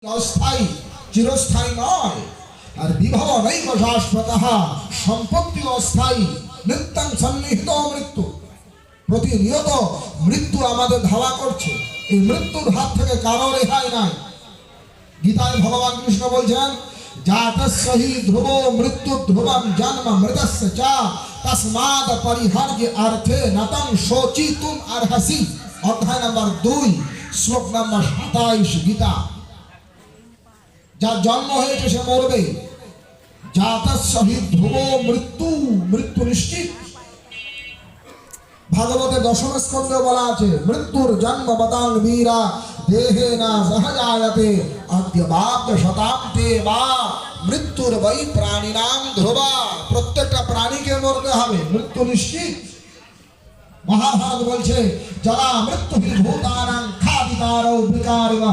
অস্থায়ী চিরস্থায়ী নয়। আর বিভব নৈব শাশ্বতঃ, সম্পত্তি অস্থায়ী, নিত্যং সন্নিহিত মৃত্যু। প্রতিনিয়ত মৃত্যু আমাদের ধাওয়া করছে, এই মৃত্যুর হাত থেকে কারো রেহাই নাই। গীতায় ভগবান কৃষ্ণ বলছেন, জাতস্য হি ধ্রুব মৃত্যু ধ্রুবম জন্ম মৃতস্য চ তস্মাৎ পরিহার্য অর্থে নতং শোচিতুম অর্হসি। অধ্যায় নম্বর 2, শ্লোক নম্বর 27 গীতা। যার জন্ম হয়েছে সে মরবে। জাতস্য হি ধ্রুব মৃত্যু, মৃত্যু নিশ্চিত। ভাগবতে দশম স্কন্ধে বলা আছে, মৃত্যুর জন্ম বতাং বীরা দেহে না সহজায়তে অদ্যবাব্দ শতাব্দে বা মৃত্যুর বৈ প্রাণিনাম ধ্রুবা। প্রত্যেকটা প্রাণীকে মরতে হবে, মৃত্যু নিশ্চিত। মহাভারত বলছে, যারা মৃত্যু ভূতানাং খাদিতারৌ বিকারিব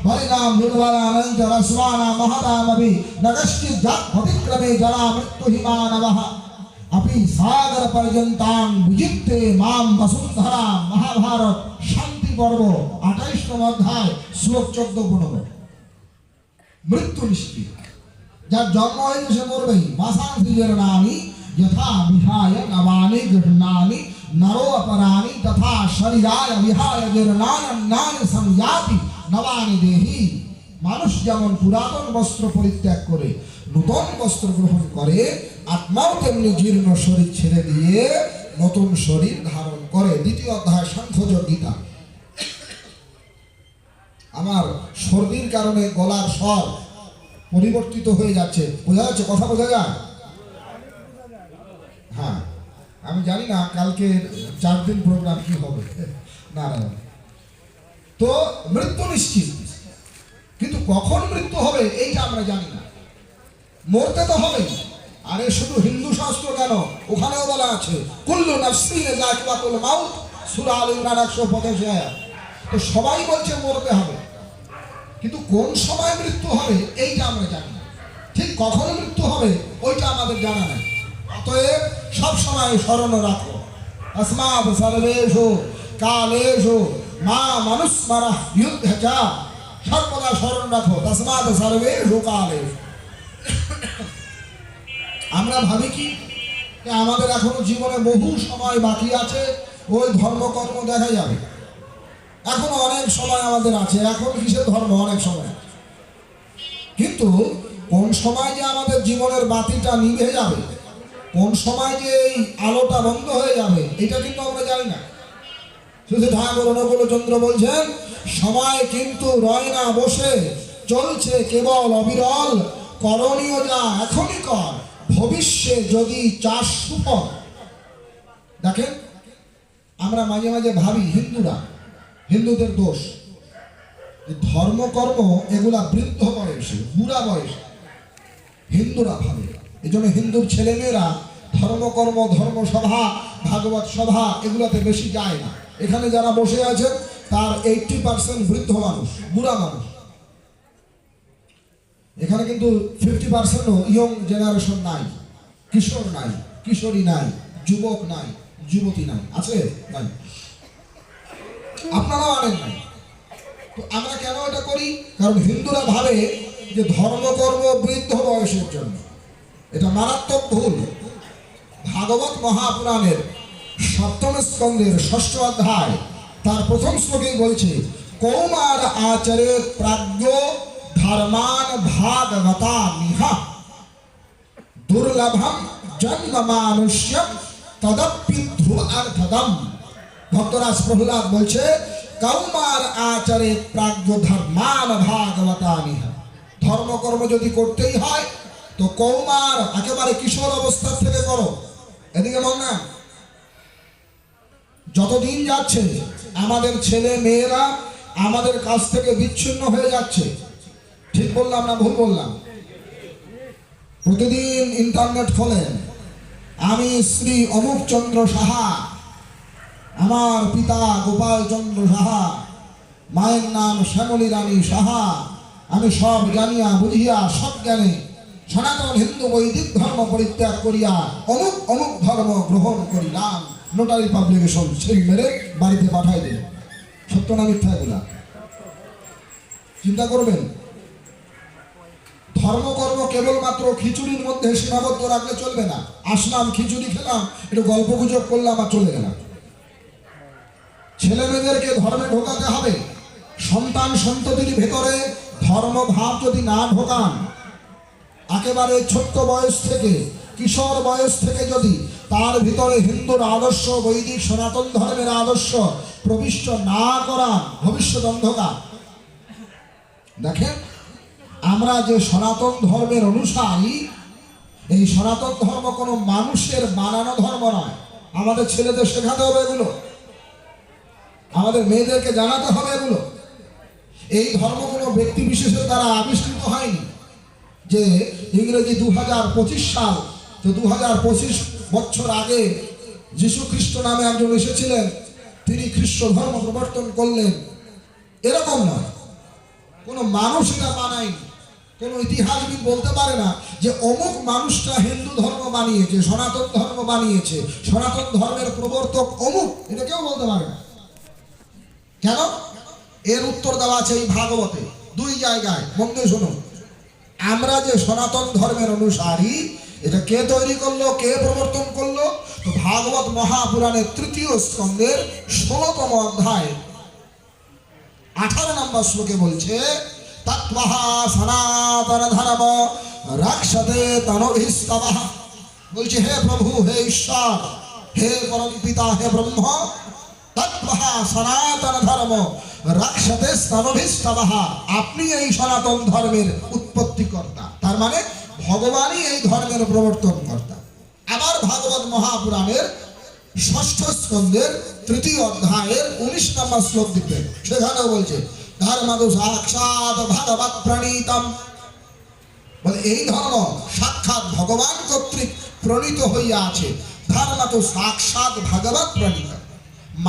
বলিনাম দুর্বলানঞ্চ রস্মানা মহতামপি নগশ্চিৎ জাত ভবিক্রমে যারা মৃত্যু হিমানবঃ আপি সাগর পর্যন্তাং বিজিতে মাম বসুন্ধরা। মহাভারত শান্তি পর্ব 28তম অধ্যায় শ্লোক 14-15। মৃত্যু নিশ্চিত। যার জন্ম হয়েছে সে মরবেই। মাসাংসি জীর্ণানি যথা বিহায় নবানি গৃহ্ণানি নরো অপরানি তথা শরীরায় বিহায় জীর্ণান্যানি সংয়াতি নবানি দেহি। মানুষ যেমন পুরাতন বস্ত্র পরিত্যাগ করে নূতন বস্ত্র গ্রহণ করে, আত্মাও তেমনি জীর্ণ শরীর ছেড়ে দিয়ে নতুন শরীর ধারণ করে। 2য় অধ্যায় সাংখ্যযোগ গীতা। আমার সর্দির কারণে গলার স্বর পরিবর্তিত হয়ে যাচ্ছে, বোঝা যাচ্ছে? কথা বোঝা যায়? হ্যাঁ, আমি জানি না কালকে 4 দিন প্রোগ্রাম কি হবে। নারায়ণ। তো মৃত্যু নিশ্চিত, কিন্তু কখন মৃত্যু হবে এইটা আমরা জানি না। মরতে তো হবে। আরে শুধু হিন্দু শাস্ত্র কেন, ওখানেও বলা আছে কুল্লু নাফসিন যাকিবাতুল মাউত, সূরা আল ইমরান 185। তো সবাই বলছে মরতে হবে, কিন্তু কোন সময় মৃত্যু হবে এইটা আমরা জানি না। ঠিক কখন মৃত্যু হবে ওইটা আমাদের জানা নাই। অতএব সব সময় স্মরণ রাখো, তস্মাৎ সর্বেষু কালেষু মা মনুস্মরঃ যুধ্যে চ। সর্বদা স্মরণ রাখো, তস্মাৎ সর্বেষু কালেষু। আমরা ভাবি কি আমাদের এখনো জীবনে বহু সময় বাকি আছে, ওই ধর্মকর্ম দেখা যাবে। এখনো অনেক সময় আমাদের আছে, এখন কিসের ধর্ম, অনেক সময়। কিন্তু কোন সময় যে আমাদের জীবনের বাতিটা নিভে যাবে, কোন সময় যে এই আলোটা বন্ধ হয়ে যাবে, এটা কিন্তু আমরা জানি না। শুধু ঠাকুর অনুকূলচন্দ্র বলছেন, সময় কিন্তু রয় না বসে, চলছে কেবল অবিরল। করণীয় যা এখনই কর, ভবিষ্যে যদি চাস সুফল। দেখেন, আমরা মাঝে মাঝে ভাবি হিন্দুদের দোষ, ধর্মকর্ম এগুলা বৃদ্ধ বয়সে, বুড়া বয়সে হিন্দুরা ভাবে। এই জন্য হিন্দুর ছেলেমেয়েরা ধর্মকর্ম, ধর্মসভা, ভাগবত সভা এগুলাতে বেশি যায় না। এখানে যারা বসে আছেন তার 80% বৃদ্ধ মানুষ, বুড়া মানুষ। এখানে কিন্তু 50%ও ইয়ং জেনারেশন নাই, কিশোর নাই, কিশোরী নাই, যুবক নাই, যুবতী নাই। আছে? নাই। আপনারাও আনেন নাই। তো আমরা কেন এটা করি? কারণ হিন্দুরা ভাবে যে ধর্মকর্ম বৃদ্ধ বয়সের জন্য। এটা মারাত্মক ভুল। ভাগবত মহাপুরাণের 7ম স্কন্ধের 6ষ্ঠ অধ্যায় তার 1ম শ্লোকেই বলছে, কৌমার আচরে প্রাজ্ঞ ধর্মান ভাগবতা মিহা দুর্লভম জন্ম মানুষ্যম তদপি ধ্রুবার্থদম। ভক্তরাজ প্রহ্লাদ বলছে, কৌমার আচরে প্রাজ্ঞ ধর্মান ভাগবতা মিহা। ধর্মকর্ম যদি করতেই হয় তো কৌমার, একেবারে কিশোর অবস্থা থেকে করো। এদিকে মন না। যতদিন যাচ্ছে আমাদের ছেলে মেয়েরা আমাদের কাছ থেকে বিচ্ছিন্ন হয়ে যাচ্ছে। ঠিক বললাম না ভুল বললাম? প্রতিদিন ইন্টারনেট খোলেন, আমি শ্রী অমুক চন্দ্র সাহা, আমার পিতা গোপাল চন্দ্র সাহা, মায়ের নাম শ্যামলী রানী সাহা, আমি সব জানিয়া বুঝিয়া সব জ্ঞানে সনাতন হিন্দু বৈদিক ধর্ম পরিত্যাগ করিয়া অমুক অমুক ধর্ম গ্রহণ করিলাম। নোটারি পাবলিকেশন সেই মেরে বাড়িতে পাঠাই দিল। সত্য না মিথ্যা এগুলা? চিন্তা করবেন। ধর্মকর্ম কেবলমাত্র খিচুড়ির মধ্যে সীমাবদ্ধ রাখলে চলবে না। আসলাম, খিচুড়ি খেলাম, একটু গল্প গুজব করলাম আর চলে গেলাম। ছেলে মেয়েদেরকে ধর্মে ঢোকাতে হবে। সন্তান সন্ততির ভেতরে ধর্মভাব যদি না ঢোকান, একেবারে ছোট্ট বয়স থেকে, কিশোর বয়স থেকে যদি তার ভিতরে হিন্দুর আদর্শ, বৈদিক সনাতন ধর্মের আদর্শ প্রবিষ্ট না করান, ভবিষ্যৎ অন্ধকার। দেখেন, আমরা যে সনাতন ধর্মের অনুসারী, এই সনাতন ধর্ম কোনো মানুষের বানানো ধর্ম নয়। আমাদের ছেলেদের শেখাতে হবে এগুলো, আমাদের মেয়েদেরকে জানাতে হবে এগুলো। এই ধর্ম কোনো ব্যক্তি বিশেষের দ্বারা আবিষ্কৃত হয়নি। যে ইংরেজি 2025 সাল, তো 2025 বছর আগে যীশু খ্রিস্ট নামে একজন এসেছিলেন, তিনি খ্রিস্ট ধর্ম প্রবর্তন করলেন, এরকম নয়। কোনো মানুষ এটা বানায়নি। কোনো ইতিহাসবিদ বলতে পারে না যে অমুক মানুষটা হিন্দু ধর্ম বানিয়েছে, সনাতন ধর্ম বানিয়েছে, সনাতন ধর্মের প্রবর্তক অমুক, এটা কেউ বলতে পারে না। কেন? এর উত্তর দেওয়া আছে এই ভাগবতে 2 জায়গায়। মন দিয়ে শুনুন। আমরা যে সনাতন ধর্মের অনুসারী, এটা কে তৈরি করলো, কে প্রবর্তন করলো? তো ভাগবত মহাপুরাণের 3য় স্কন্ধের 16তম অধ্যায় 18 নম্বর শ্লোকে বলছে, তৎবহ সনাতন ধর্ম রক্ষতে তনভিস্তবঃ। বলছে, হে প্রভু, হে ঈশ্বর, হে পরম পিতা, হে ব্রহ্ম, তৎবহ সনাতন ধর্ম রক্ষতে তনভিস্তবঃ। আপনি এই সনাতন ধর্মের উৎপত্তিকর্তা, তার মানে ভগবানই এই ধর্মের প্রবর্তন কর্তা। আবার ভাগবত মহাপুরাণের 6ষ্ঠ স্কন্ধের 3য় অধ্যায়ের 19 নম্বর শ্লোক দিতে, সেখানেও বলছে, ধর্মদু সাক্ষাৎ ভগবৎ প্রণীতম। বলে এই ধর্ম সাক্ষাৎ ভগবান কর্তৃক প্রণীত হইয়া আছে। ধর্মদু সাক্ষাৎ ভগবৎ প্রণীত।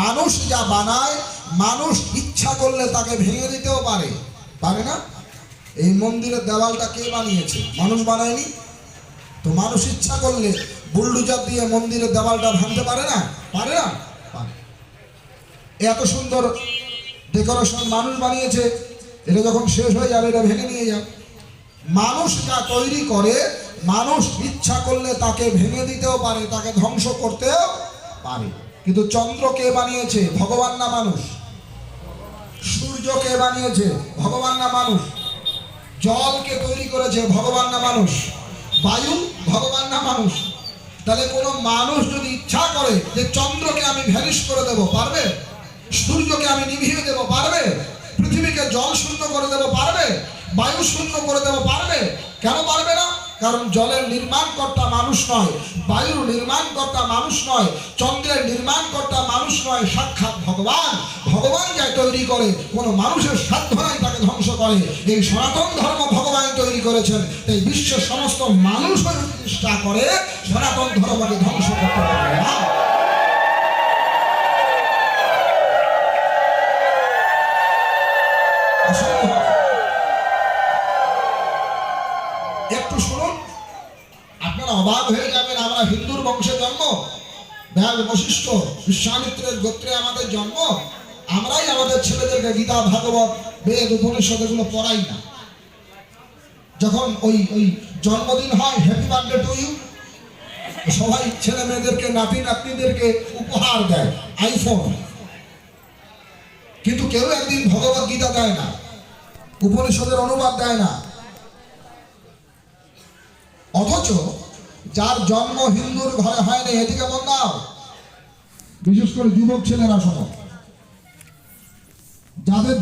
মানুষ যা বানায়, মানুষ ইচ্ছা করলে তাকে ভেঙে দিতেও পারে, পারে না? এই মন্দিরের দেওয়ালটা কে বানিয়েছে? মানুষ বানায়নি তো। মানুষ ইচ্ছা করলে বুলডোজার দিয়ে মন্দিরের দেওয়ালটা ভাঙতে পারে না? পারে না? পারে। এত সুন্দর ডেকোরেশন মানুষ বানিয়েছে, এটা যখন শেষ হয়ে যাবে এটা ভেঙে নিয়ে যাবে। মানুষ যা তৈরি করে, মানুষ ইচ্ছা করলে তাকে ভেঙে দিতেও পারে, তাকে ধ্বংস করতেও পারে। কিন্তু চন্দ্র কে বানিয়েছে? ভগবান না মানুষ? সূর্য কে বানিয়েছে? ভগবান না মানুষ? জল কে তৈরি করেছে? ভগবান না মানুষ? বায়ু ভগবান না মানুষ? তাহলে কোনো মানুষ যদি ইচ্ছা করে যে চন্দ্রকে আমি ভ্যানিশ করে দেব, পারবে? সূর্যকে আমি নিভিয়ে দেব, পারবে? পৃথিবীকে জল শূন্য করে দেব, পারবে? বায়ু শূন্য করে দেব, পারবে? কেন পারবে না? কারণ জলের নির্মাণকর্তা মানুষ নয়, বায়ুর নির্মাণকর্তা মানুষ নয়, চন্দ্রের নির্মাণকর্তা মানুষ নয়, সাক্ষাৎ ভগবান। ভগবান যা তৈরি করে, কোনো মানুষের সাধ্য নাই তাকে ধ্বংস করে। এই সনাতন ধর্ম ভগবান তৈরি করেছেন, এই বিশ্বের সমস্ত মানুষ চেষ্টা করে সনাতন ধর্মকে ধ্বংস করতে পারে না। একটু শুনুন, আপনারা অবাক হয়ে যাবেন। আমরা হিন্দুর বংশে জন্ম, ব্যাস বশিষ্ঠ বিশ্বামিত্রের গোত্রে আমাদের জন্ম, আমরাই আমাদের ছেলেদেরকে গীতা, ভাগবত, বেদ, উপনিষদ এগুলো পড়াই না। যখন ওই জন্মদিন হয়, হ্যাপি বার্থডে টু ইউ, সবাই ছেলে মেয়েদেরকে, নাতি নাতনিদেরকে উপহার দেয় আইফোন, কিন্তু কেউ একদিন ভগবত গীতা দেয় না, উপনিষদের অনুবাদ দেয় না। অথচ যার জন্ম হিন্দুর ঘরে হয়নি, এদিকে মন দাও, বিশেষ করে যুবক ছেলেরা শোনো, যাদের